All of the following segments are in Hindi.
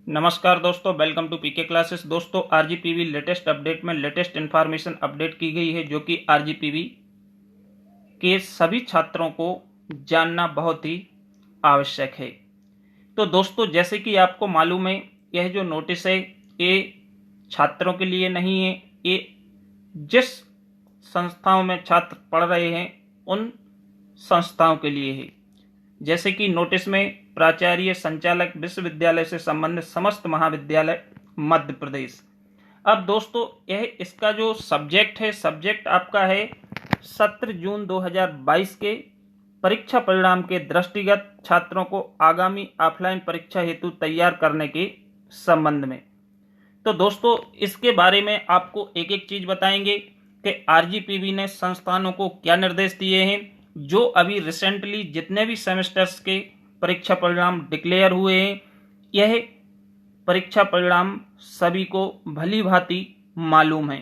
नमस्कार दोस्तों, वेलकम टू पीके क्लासेस। दोस्तों, आरजीपीवी लेटेस्ट अपडेट में लेटेस्ट इन्फॉर्मेशन अपडेट की गई है जो कि आरजीपीवी के सभी छात्रों को जानना बहुत ही आवश्यक है। तो दोस्तों, जैसे कि आपको मालूम है, यह जो नोटिस है ये छात्रों के लिए नहीं है, ये जिस संस्थाओं में छात्र पढ़ रहे हैं उन संस्थाओं के लिए है। जैसे कि नोटिस में प्राचार्य संचालक विश्वविद्यालय से संबंधित समस्त महाविद्यालय मध्य प्रदेश। अब दोस्तों, यह इसका जो सब्जेक्ट है, सब्जेक्ट आपका है 17 जून 2022 के परीक्षा परिणाम के दृष्टिगत छात्रों को आगामी ऑफलाइन परीक्षा हेतु तैयार करने के संबंध में। तो दोस्तों, इसके बारे में आपको एक एक चीज बताएंगे कि आरजीपीवी ने संस्थानों को क्या निर्देश दिए हैं। जो अभी रिसेंटली जितने भी सेमेस्टर्स के परीक्षा परिणाम डिक्लेयर हुए हैं, यह परीक्षा परिणाम सभी को भली भांति मालूम है,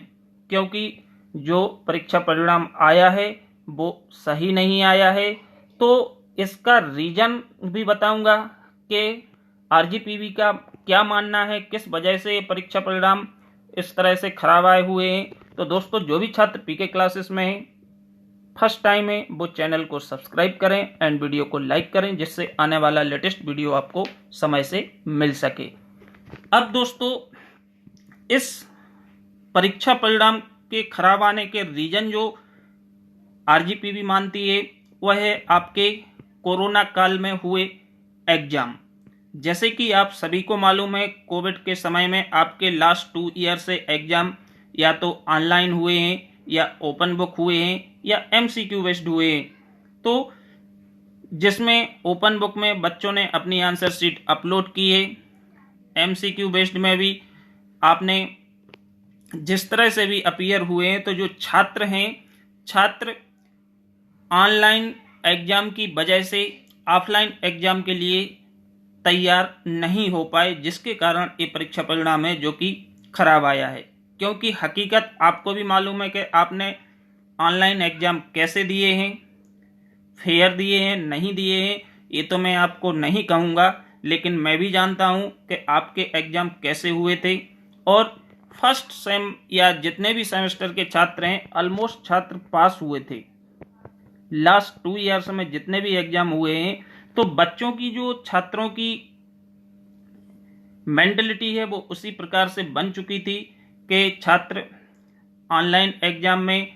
क्योंकि जो परीक्षा परिणाम आया है वो सही नहीं आया है। तो इसका रीजन भी बताऊंगा कि आरजीपीवी का क्या मानना है, किस वजह से ये परीक्षा परिणाम इस तरह से खराब आए हुए हैं। तो दोस्तों, जो भी छात्र पीके क्लासेस में हैं, फर्स्ट टाइम है, वो चैनल को सब्सक्राइब करें एंड वीडियो को लाइक करें, जिससे आने वाला लेटेस्ट वीडियो आपको समय से मिल सके। अब दोस्तों, इस परीक्षा परिणाम के खराब आने के रीजन जो आरजीपीवी मानती है वह है आपके कोरोना काल में हुए एग्जाम। जैसे कि आप सभी को मालूम है, कोविड के समय में आपके लास्ट 2 ईयर से एग्जाम या तो ऑनलाइन हुए हैं या ओपन बुक हुए हैं या एमसीक्यू बेस्ड हुए हैं। तो जिसमें ओपन बुक में बच्चों ने अपनी आंसर शीट अपलोड की है, एमसीक्यू बेस्ड में भी आपने जिस तरह से भी अपीयर हुए हैं। तो जो छात्र हैं, छात्र ऑनलाइन एग्जाम की वजह से ऑफलाइन एग्जाम के लिए तैयार नहीं हो पाए, जिसके कारण ये परीक्षा परिणाम है जो कि खराब आया है। क्योंकि हकीकत आपको भी मालूम है कि आपने ऑनलाइन एग्जाम कैसे दिए हैं, फेयर दिए हैं, नहीं दिए हैं, ये तो मैं आपको नहीं कहूँगा, लेकिन मैं भी जानता हूँ कि आपके एग्जाम कैसे हुए थे। और फर्स्ट सेम या जितने भी सेमेस्टर के छात्र हैं, ऑलमोस्ट छात्र पास हुए थे। लास्ट 2 ईयर्स में जितने भी एग्जाम हुए हैं, तो बच्चों की जो छात्रों की मेंटलिटी है वो उसी प्रकार से बन चुकी थी कि छात्र ऑनलाइन एग्जाम में,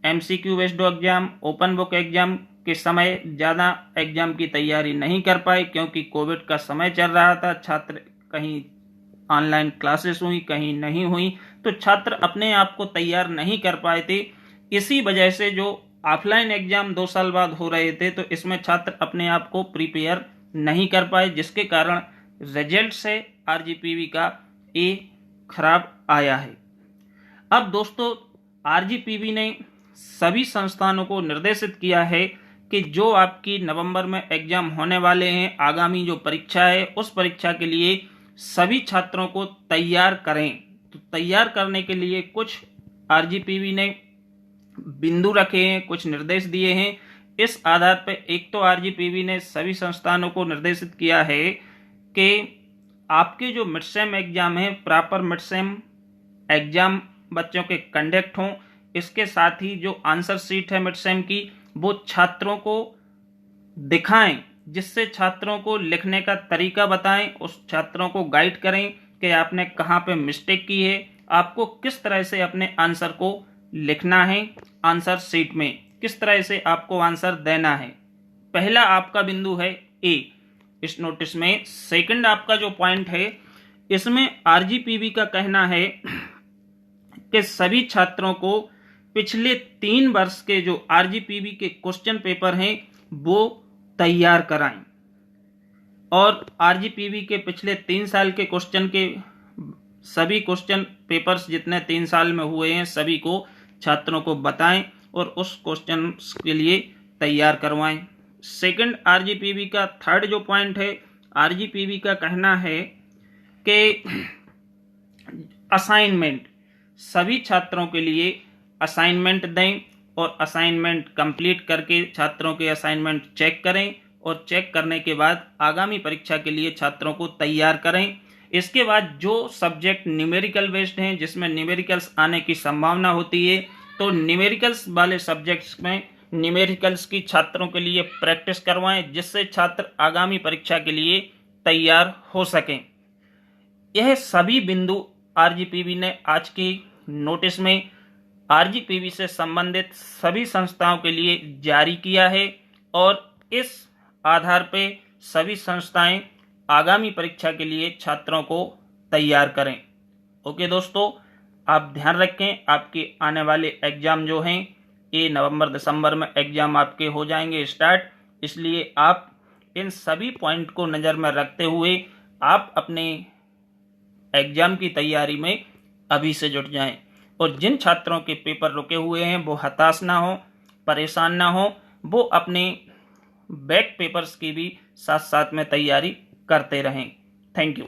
MCQ based exam, open book exam के समय ज़्यादा एग्जाम की तैयारी नहीं कर पाए, क्योंकि कोविड का समय चल रहा था। छात्र कहीं ऑनलाइन क्लासेस हुई, कहीं नहीं हुई, तो छात्र अपने आप को तैयार नहीं कर पाए थे। इसी वजह से जो ऑफलाइन एग्जाम 2 साल बाद हो रहे थे, तो इसमें छात्र अपने आप को प्रिपेयर नहीं कर पाए, जिसके कारण रिजल्ट से आरजीपीवी का ए खराब आया है। अब दोस्तों, आरजीपीवी ने सभी संस्थानों को निर्देशित किया है कि जो आपकी नवंबर में एग्जाम होने वाले हैं, आगामी जो परीक्षा है, उस परीक्षा के लिए सभी छात्रों को तैयार करें। तो तैयार करने के लिए कुछ आरजीपीवी ने बिंदु रखे हैं, कुछ निर्देश दिए हैं। इस आधार पर एक तो आरजीपीवी ने सभी संस्थानों को निर्देशित किया है कि आपके जो मिड सेम एग्जाम है, प्रॉपर मिड सेम एग्जाम बच्चों के कंडक्ट हों। इसके साथ ही जो आंसर शीट है मिड सेम की, वो छात्रों को दिखाएं, जिससे छात्रों को लिखने का तरीका बताएं, उस छात्रों को गाइड करें कि आपने कहाँ पे मिस्टेक की है, आपको किस तरह से अपने आंसर को लिखना है, आंसर शीट में किस तरह से आपको आंसर देना है। पहला आपका बिंदु है ए इस नोटिस में। सेकंड आपका जो पॉइंट है, इसमें आरजीपीवी का कहना है कि सभी छात्रों को पिछले 3 वर्ष के जो आरजीपीवी के क्वेश्चन पेपर हैं वो तैयार कराएं, और आरजीपीवी के पिछले 3 साल के क्वेश्चन के सभी क्वेश्चन पेपर्स जितने 3 साल में हुए हैं सभी को छात्रों को बताएं और उस क्वेश्चन के लिए तैयार करवाएं। सेकंड आरजीपीवी का थर्ड जो पॉइंट है, आरजीपीवी का कहना है कि असाइनमेंट, सभी छात्रों के लिए असाइनमेंट दें और असाइनमेंट कंप्लीट करके छात्रों के असाइनमेंट चेक करें, और चेक करने के बाद आगामी परीक्षा के लिए छात्रों को तैयार करें। इसके बाद जो सब्जेक्ट न्यूमेरिकल बेस्ड हैं, जिसमें न्यूमेरिकल्स आने की संभावना होती है, तो न्यूमेरिकल्स वाले सब्जेक्ट्स में न्यूमेरिकल्स की छात्रों के लिए प्रैक्टिस करवाएं, जिससे छात्र आगामी परीक्षा के लिए तैयार हो सकें। यह सभी बिंदु आरजीपीवी ने आज की नोटिस में आरजीपीवी से संबंधित सभी संस्थाओं के लिए जारी किया है और इस आधार पे सभी संस्थाएं आगामी परीक्षा के लिए छात्रों को तैयार करें। ओके दोस्तों, आप ध्यान रखें, आपके आने वाले एग्जाम जो हैं ये नवंबर दिसंबर में एग्जाम आपके हो जाएंगे स्टार्ट, इसलिए आप इन सभी पॉइंट को नज़र में रखते हुए आप अपने एग्जाम की तैयारी में अभी से जुट जाएं। और जिन छात्रों के पेपर रुके हुए हैं वो हताश ना हो, परेशान ना हो, वो अपने बैक पेपर्स की भी साथ साथ में तैयारी करते रहें। Thank you.